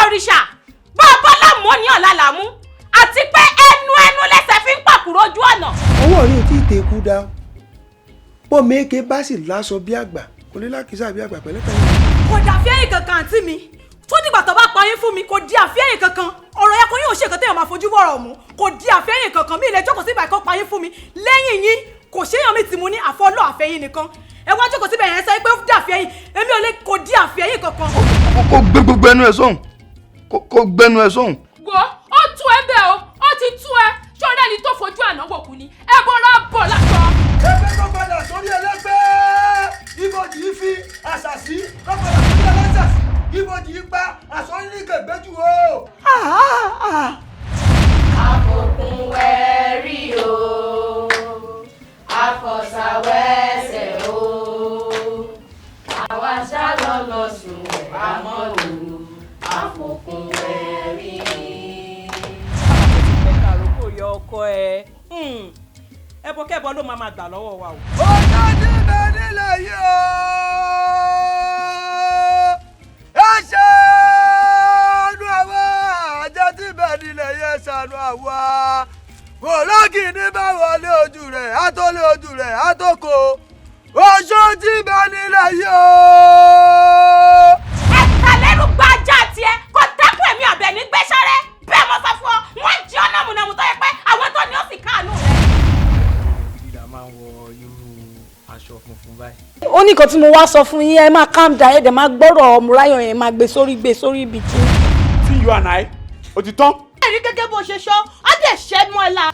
òrìṣà bàbá lámú ní ọ̀la làmú àti pé ẹnu lẹ́sẹ̀ fi ń pàkúrò ojú ọ̀nà. owó rí tí ìtẹ̀kù dá pọ̀ méèké bá sì láṣọ bí àgbà kò ní lákìsà bí àgbà pẹ̀lẹ́pẹ̀lẹ́. kò dà fẹ́yìn kankan àǹtí mi tó dìgbà tó bá pa yín fún mi kò di àfẹ́yìn kankan ọ̀rọ̀ yẹn kò yín ò ṣe nǹkan téèyàn máa fojú bọ̀rọ̀ mú kò di àfẹ́yìn kankan mi ilé jókòó síbà ẹ̀kọ́ pa yín fún mi lẹ́yìn yín kò ṣéyàn mi ti mú ní àfọlọ́ àfẹ́yìn nìkan ẹ wá jókòó síbẹ̀ yẹn sọ pé ó di àfẹ́yìn èmi ò lè kò di àfẹ́yìn kankan. kó gbé gbogbo ẹnu ẹ sóhùn kó gbẹnu ẹ sóhùn. wo ó tú ẹ bẹ́ẹ̀ o ó ti tú ẹ ṣọ́ọ́dá ni tó fojú ànáwó kù ni ẹ bọ́ra bọ̀ látọ̀. ẹgbẹ́ tó padà sórí ẹlẹ́gbẹ́ ibojì yìí fi àṣàṣì tó padà sórí ẹlẹ́sàsì ibojì yìí pa àsọyìnìkẹ̀gbẹ́jù o. àfòkùn wẹ̀rí o àfọ̀sàwẹ́sẹ̀ o àwa ṣàlọ́lọ́ sùn àmọ́ òru àfòkùn wẹ̀rí. àròkò yọ ọkọ ẹ ẹbọ kẹbọ ló máa gbà lọ́wọ́ wa o. ọjọ́ tí bẹ nílẹ̀ yìí o ẹ ṣàánú àwa àjẹ́ tí bẹ nílẹ̀ yìí ẹ ṣàánú àwa òrógì ní bá wọlé ojú rẹ̀ àtọ́lé ojú rẹ̀ àtọ́kọ ọjọ́ tí bẹ nílẹ̀ yìí o. ẹ̀ka lẹ́rù gbájà tiẹ̀ kò tẹ́kùn ẹ̀mí ọ̀bẹ ní gbẹ́sẹ̀rẹ́ bẹ́ẹ̀ mo sọ fún ọ wọ́n jí ọ́ nàmúnàmú tó yẹ pé àwọn tó ní ó sì káàánú rẹ̀. ìdá máa ń wọ irú aṣọ funfun báyìí. ó ní nǹkan tí mo wá sọ fún yín ẹ máa calm down ẹ dẹ̀ máa gbọ́rọ̀ Mọ́ráyọ̀ yẹn máa gbé sórí ibi tí. tí you and I ó ti tán. ẹ̀rí gẹ́gẹ́ bó ṣe sọ ọ́ dẹ̀ ṣẹ́ mọ́ ẹ la.